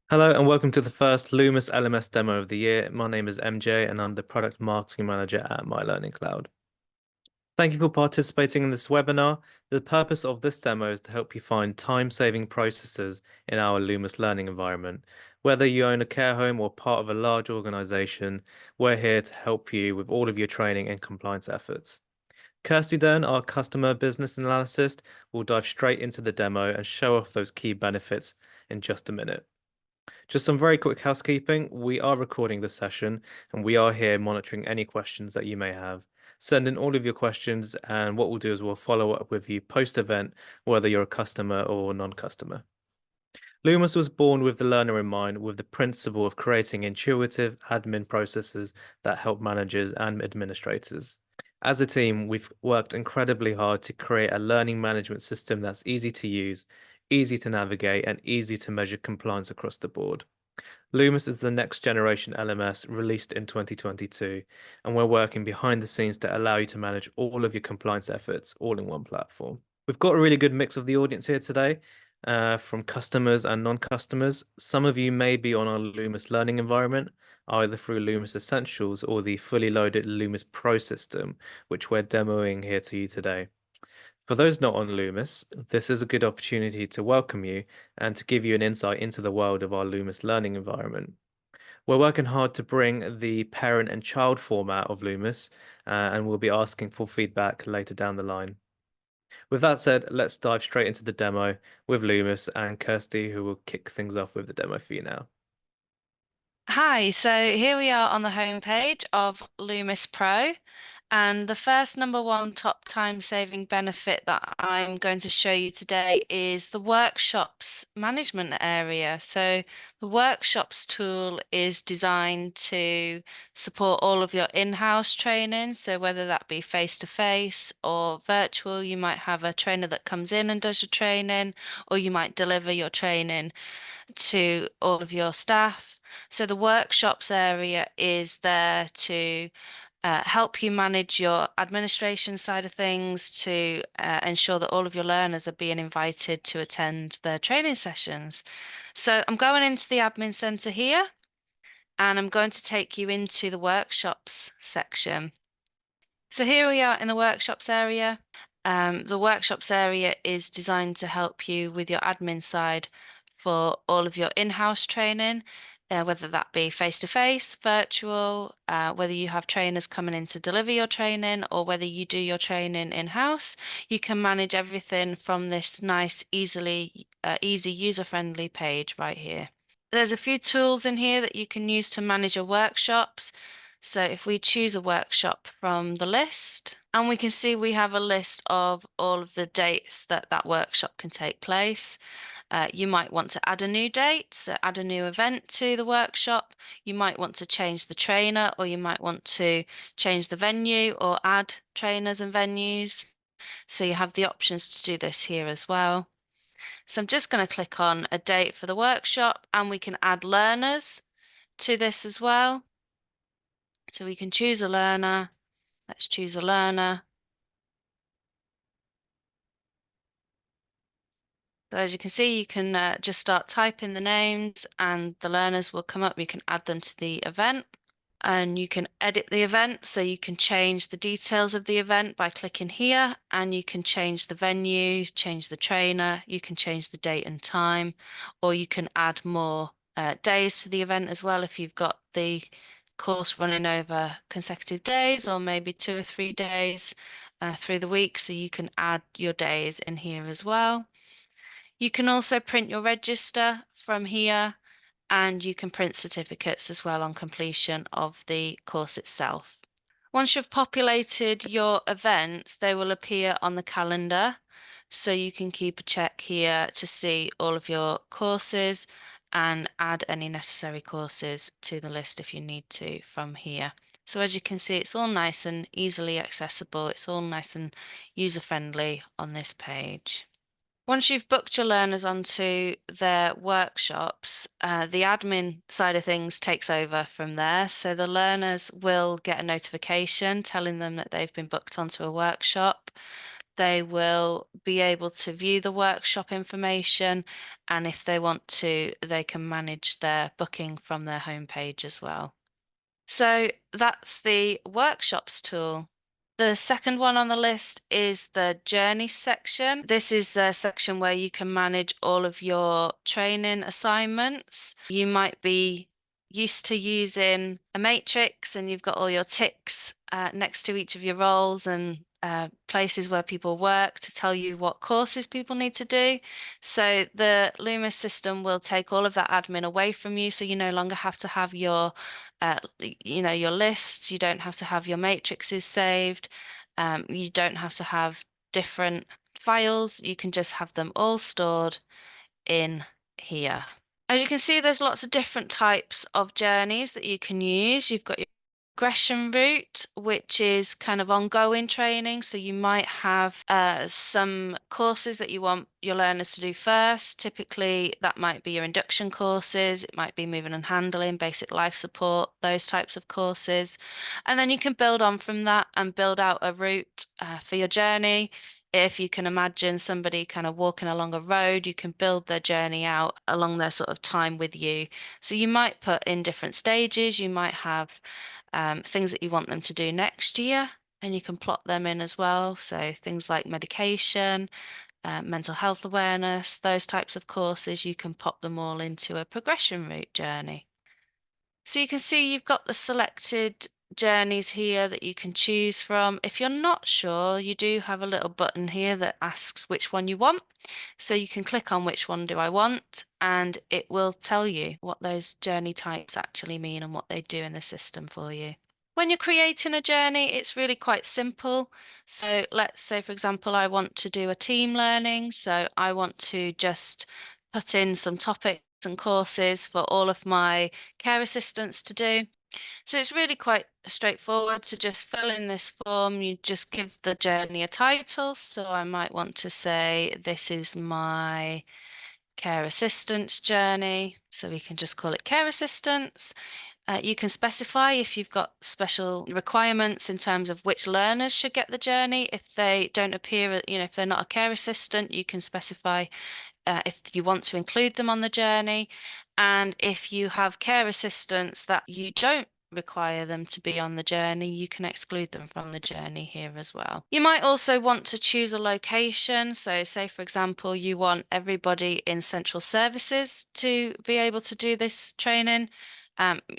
Hello and welcome to the first Lumis LMS demo of the year. My name is MJ and I'm the product marketing manager at My Learning Cloud. Thank you for participating in this webinar. The purpose of this demo is to help you find time-saving processes in our Lumis learning environment. Whether you own a care home or part of a large organization, we're here to help you with all of your training and compliance efforts. Kirsty Dern, our customer business analyst, will dive straight into the demo and show off those key benefits in just a minute. Just some very quick housekeeping. We are recording this session and we are here monitoring any questions that you may have. Send in all of your questions, and what we'll do is we'll follow up with you post-event, whether you're a customer or non-customer. Loomis was born with the learner in mind, with the principle of creating intuitive admin processes that help managers and administrators. As a team, we've worked incredibly hard to create a learning management system that's easy to use, easy to navigate, and easy to measure compliance across the board. Loomis is the next generation LMS released in 2022, and we're working behind the scenes to allow you to manage all of your compliance efforts all in one platform. We've got a really good mix of the audience here today, from customers and non-customers. Some of you may be on our Loomis learning environment, either through Loomis Essentials or the fully loaded Lumis Pro system, which we're demoing here to you today. For those not on Loomis, this is a good opportunity to welcome you and to give you an insight into the world of our Loomis learning environment. We're working hard to bring the parent and child format of Loomis, and we'll be asking for feedback later down the line. With that said, let's dive straight into the demo with Loomis and Kirsty, who will kick things off with the demo for you now. Hi, so here we are on the homepage of Lumis Pro, and the first number one top time saving benefit that I'm going to show you today is the workshops management area. So the workshops tool is designed to support all of your in-house training. So whether that be face-to-face or virtual, you might have a trainer that comes in and does your training, or you might deliver your training to all of your staff. So the workshops area is there to help you manage your administration side of things, to ensure that all of your learners are being invited to attend their training sessions. So I'm going into the admin center here, and I'm going to take you into the workshops section. So here we are in the workshops area. The workshops area is designed to help you with your admin side for all of your in-house training, whether that be face-to-face, virtual, whether you have trainers coming in to deliver your training or whether you do your training in-house. You can manage everything from this nice, easy user-friendly page right here. There's a few tools in here that you can use to manage your workshops. So if we choose a workshop from the list, and we can see we have a list of all of the dates that that workshop can take place. You might want to add a new date, so add a new event to the workshop. You might want to change the trainer, or you might want to change the venue or add trainers and venues. So you have the options to do this here as well. So I'm just going to click on a date for the workshop, and we can add learners to this as well. So we can choose a learner. Let's choose a learner. So as you can see, you can just start typing the names and the learners will come up. You can add them to the event and you can edit the event. So you can change the details of the event by clicking here, and you can change the venue, change the trainer, you can change the date and time, or you can add more days to the event as well if you've got the course running over consecutive days or maybe 2 or 3 days through the week. So you can add your days in here as well. You can also print your register from here, and you can print certificates as well on completion of the course itself. Once you've populated your events, they will appear on the calendar. So you can keep a check here to see all of your courses and add any necessary courses to the list if you need to from here. So as you can see, it's all nice and easily accessible. It's all nice and user-friendly on this page. Once you've booked your learners onto their workshops, the admin side of things takes over from there. So the learners will get a notification telling them that they've been booked onto a workshop. They will be able to view the workshop information, and if they want to, they can manage their booking from their homepage as well. So that's the workshops tool. The second one on the list is the journey section. This is the section where you can manage all of your training assignments. You might be used to using a matrix and you've got all your ticks next to each of your roles and places where people work to tell you what courses people need to do. So the Lumis system will take all of that admin away from you, so you no longer have to have your your lists. You don't have to have your matrices saved. You don't have to have different files. You can just have them all stored in here. As you can see, there's lots of different types of journeys that you can use. You've got your progression route, which is kind of ongoing training. So you might have some courses that you want your learners to do first. Typically, that might be your induction courses. It might be moving and handling, basic life support, those types of courses. And then you can build on from that and build out a route for your journey. If you can imagine somebody kind of walking along a road, you can build their journey out along their sort of time with you. So you might put in different stages. You might have things that you want them to do next year, and you can plot them in as well. So things like medication, mental health awareness, those types of courses, you can pop them all into a progression route journey. So you can see you've got the selected journeys here that you can choose from. If you're not sure, you do have a little button here that asks which one you want. So you can click on which one do I want, and it will tell you what those journey types actually mean and what they do in the system for you. When you're creating a journey, it's really quite simple. So let's say, for example, I want to do a team learning. So I want to just put in some topics and courses for all of my care assistants to do. So it's really quite straightforward to just fill in this form. You just give the journey a title. So I might want to say, this is my care assistance journey. So we can just call it care assistance. You can specify if you've got special requirements in terms of which learners should get the journey. If they don't appear, if they're not a care assistant, you can specify if you want to include them on the journey. And if you have care assistants that you don't require them to be on the journey, you can exclude them from the journey here as well. You might also want to choose a location. So say, for example, you want everybody in central services to be able to do this training.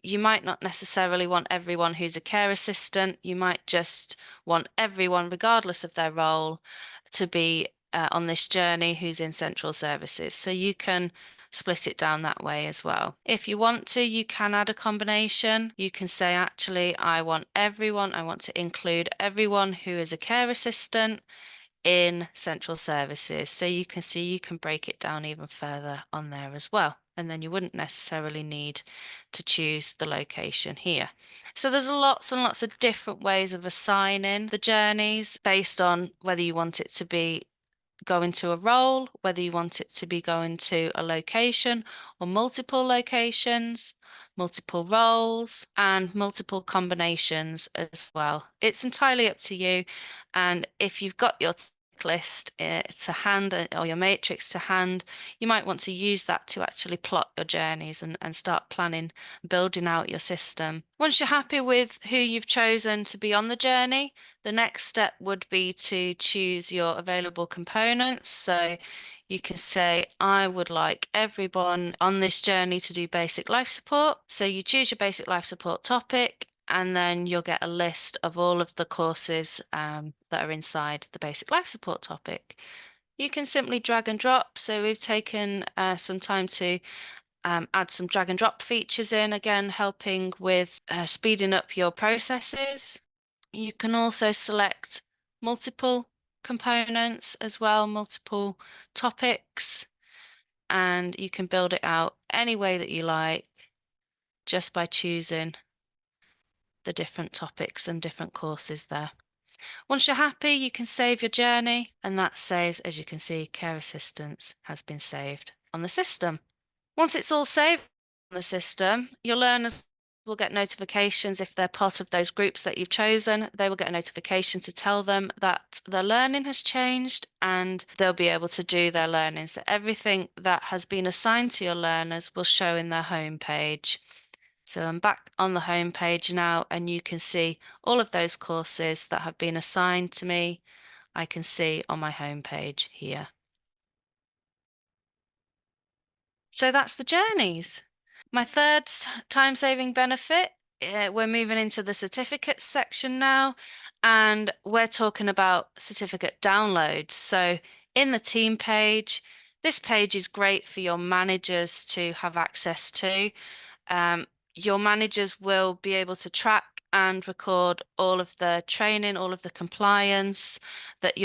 You might not necessarily want everyone who's a care assistant. You might just want everyone, regardless of their role, to be on this journey who's in central services. So you can split it down that way as well. If you want to, you can add a combination. You can say, actually, I want to include everyone who is a care assistant in central services. So you can see you can break it down even further on there as well. And then you wouldn't necessarily need to choose the location here. So there's lots and lots of different ways of assigning the journeys based on whether you want it to be going to a role, whether you want it to be going to a location or multiple locations, multiple roles, and multiple combinations as well. It's entirely up to you. And if you've got your list to hand or your matrix to hand, you might want to use that to actually plot your journeys and start planning, building out your system. Once you're happy with who you've chosen to be on the journey, the next step would be to choose your available components. So you can say, I would like everyone on this journey to do basic life support. So you choose your basic life support topic, and then you'll get a list of all of the courses that are inside the basic life support topic. You can simply drag and drop. So we've taken some time to add some drag and drop features in, again, helping with speeding up your processes. You can also select multiple components as well, multiple topics, and you can build it out any way that you like just by choosing the different topics and different courses there. Once you're happy, you can save your journey, and that saves, as you can see, care assistance has been saved on the system. Once it's all saved on the system, your learners will get notifications if they're part of those groups that you've chosen. They will get a notification to tell them that their learning has changed and they'll be able to do their learning. So everything that has been assigned to your learners will show in their home page. So I'm back on the home page now, and you can see all of those courses that have been assigned to me. I can see on my home page here. So that's the journeys. My third time-saving benefit, we're moving into the certificates section now, and we're talking about certificate downloads. So in the team page, this page is great for your managers to have access to. Um, your managers will be able to track and record all of the training, all of the compliance that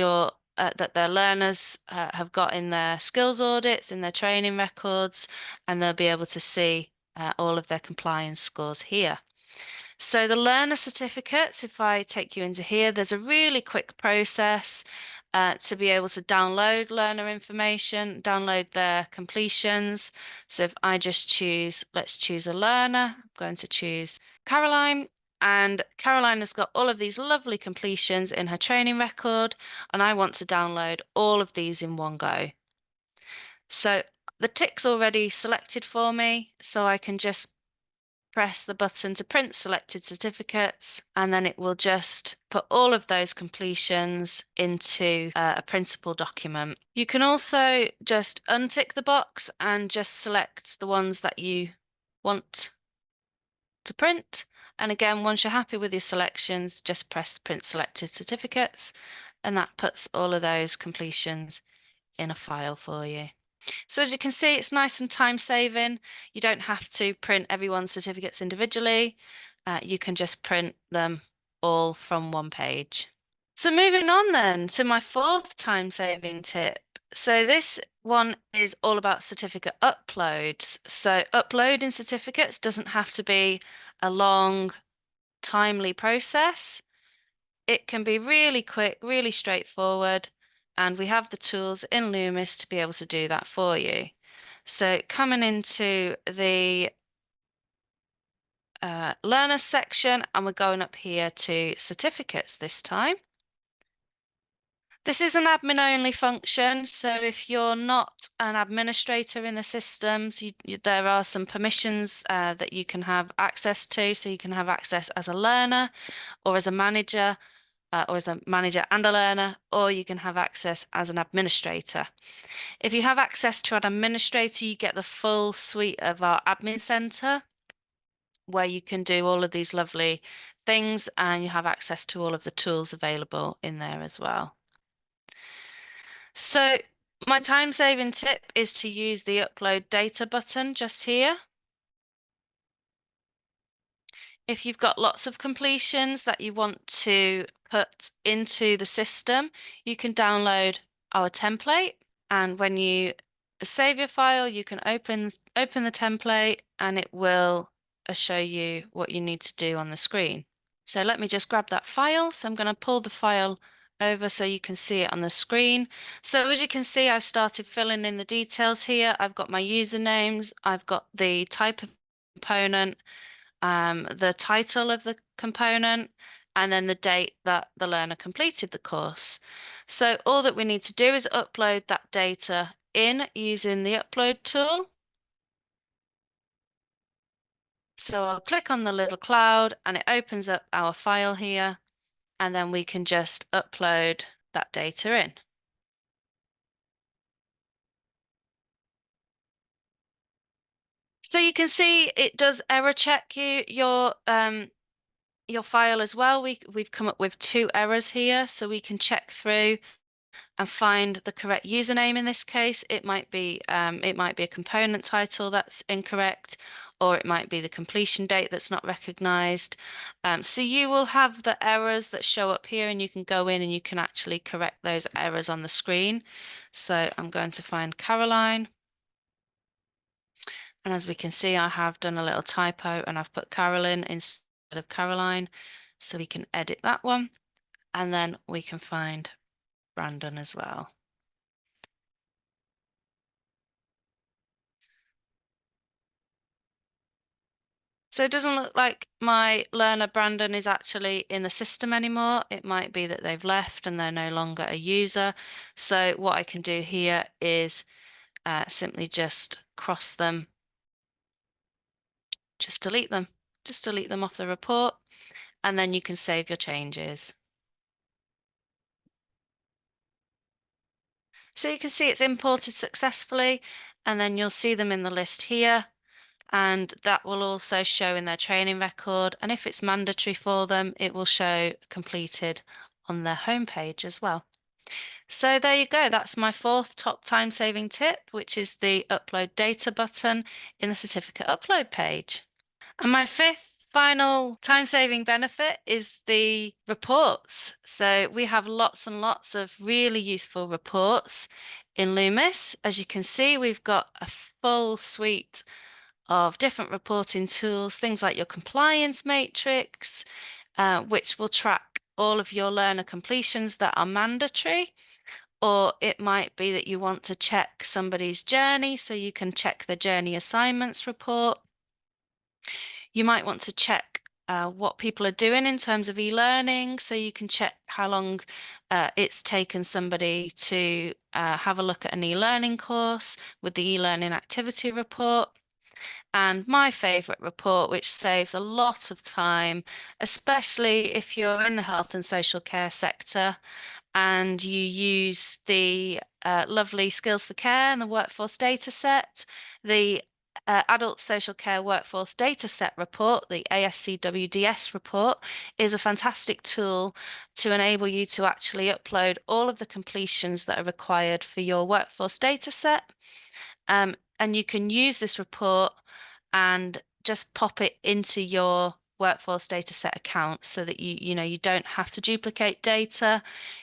that their learners have got in their skills audits, in their training records, and they'll be able to see all of their compliance scores here. So the learner certificates, if I take you into here, there's a really quick process to be able to download learner information, download their completions. So if I just choose, let's choose a learner, I'm going to choose Caroline. And Caroline has got all of these lovely completions in her training record, and I want to download all of these in one go. So the tick's already selected for me, so I can just press the button to print selected certificates, and then it will just put all of those completions into a printable document. You can also just untick the box and just select the ones that you want to print. And again, once you're happy with your selections, just press print selected certificates, and that puts all of those completions in a file for you. So as you can see, it's nice and time saving. You don't have to print everyone's certificates individually. You can just print them all from one page. So moving on then to my fourth time saving tip. So this one is all about certificate uploads. So uploading certificates doesn't have to be a long, timely process. It can be really quick, really straightforward, and we have the tools in Lumis to be able to do that for you. So coming into the learner section, and we're going up here to certificates this time. This is an admin only function, so if you're not an administrator in the systems, there are some permissions that you can have access to. So you can have access as a learner or as a manager, or as a manager and a learner, or you can have access as an administrator. If you have access to an administrator, you get the full suite of our admin center, where you can do all of these lovely things, and you have access to all of the tools available in there as well. So my time-saving tip is to use the upload data button just here. If you've got lots of completions that you want to put into the system, you can download our template. And when you save your file, you can open the template, and it will show you what you need to do on the screen. So let me just grab that file. So I'm going to pull the file over so you can see it on the screen. So as you can see, I've started filling in the details here. I've got my usernames, I've got the type of component, the title of the component, and then the date that the learner completed the course. So all that we need to do is upload that data in using the upload tool. So I'll click on the little cloud and it opens up our file here, and then we can just upload that data in. So you can see it does error check your file as well. We've come up with 2 errors here, so we can check through and find the correct username. In this case, it might be a component title that's incorrect, or it might be the completion date that's not recognized. So you will have the errors that show up here, and you can go in and you can actually correct those errors on the screen. So I'm going to find Caroline. And as we can see, I have done a little typo and I've put Carolyn instead of Caroline. So we can edit that one. And then we can find Brandon as well. So it doesn't look like my learner Brandon is actually in the system anymore. It might be that they've left and they're no longer a user. So what I can do here is simply just cross them, just delete them off the report, and then you can save your changes. So you can see it's imported successfully, and then you'll see them in the list here. And that will also show in their training record. And if it's mandatory for them, it will show completed on their homepage as well. So there you go. That's my fourth top time saving tip, which is the upload data button in the certificate upload page. And my fifth final time saving benefit is the reports. So we have lots and lots of really useful reports in Lumis. As you can see, we've got a full suite of different reporting tools, things like your compliance matrix, which will track all of your learner completions that are mandatory. Or it might be that you want to check somebody's journey, so you can check the journey assignments report. You might want to check what people are doing in terms of e-learning, so you can check how long it's taken somebody to have a look at an e-learning course with the e-learning activity report. And my favorite report, which saves a lot of time, especially if you're in the health and social care sector and you use the lovely Skills for Care and the workforce data set, the Adult Social Care Workforce Data Set report, the ASCWDS report, is a fantastic tool to enable you to actually upload all of the completions that are required for your workforce data set. And you can use this report and just pop it into your workforce data set account so that you don't have to duplicate data.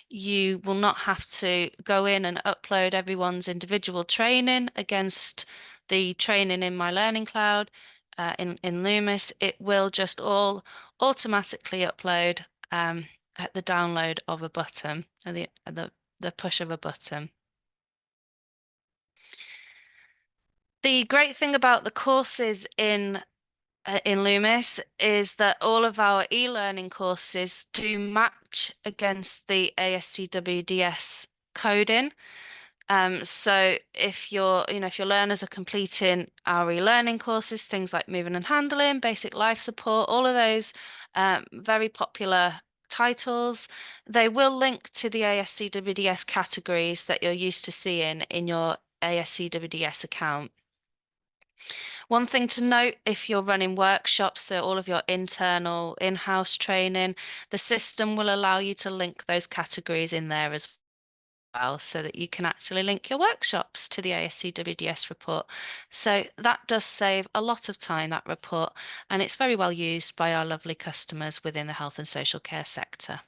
You will not have to go in and upload everyone's individual training against the training in My Learning Cloud in Lumis. It will just all automatically upload at the download of a button, or the push of a button. The great thing about the courses in Lumis is that all of our e-learning courses do match against the ASCWDS coding. So if your learners are completing our e-learning courses, things like moving and handling, basic life support, all of those very popular titles, they will link to the ASCWDS categories that you're used to seeing in your ASCWDS account. One thing to note, if you're running workshops, so all of your internal in-house training, the system will allow you to link those categories in there as well, so that you can actually link your workshops to the ASCWDS report. So that does save a lot of time, that report, and it's very well used by our lovely customers within the health and social care sector.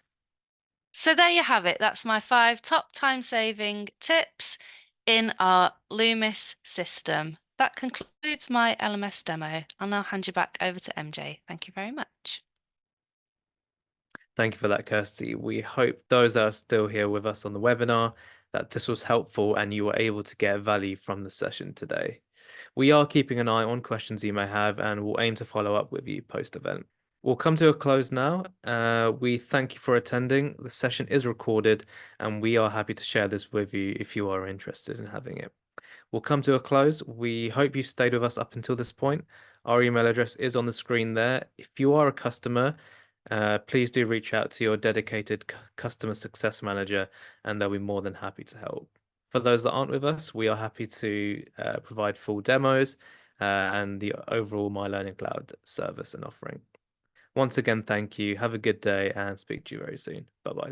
So there you have it. That's my 5 top time-saving tips in our Lumis system. That concludes my LMS demo. I'll now hand you back over to MJ. Thank you very much. Thank you for that, Kirsty. We hope those that are still here with us on the webinar that this was helpful and you were able to get value from the session today. We are keeping an eye on questions you may have and we'll aim to follow up with you post-event. We'll come to a close now. We thank you for attending. The session is recorded and we are happy to share this with you if you are interested in having it. We'll come to a close. We hope you've stayed with us up until this point. Our email address is on the screen there. If you are a customer, please do reach out to your dedicated customer success manager and they'll be more than happy to help. For those that aren't with us, we are happy to provide full demos and the overall My Learning Cloud service and offering. Once again, thank you. Have a good day and speak to you very soon. Bye-bye.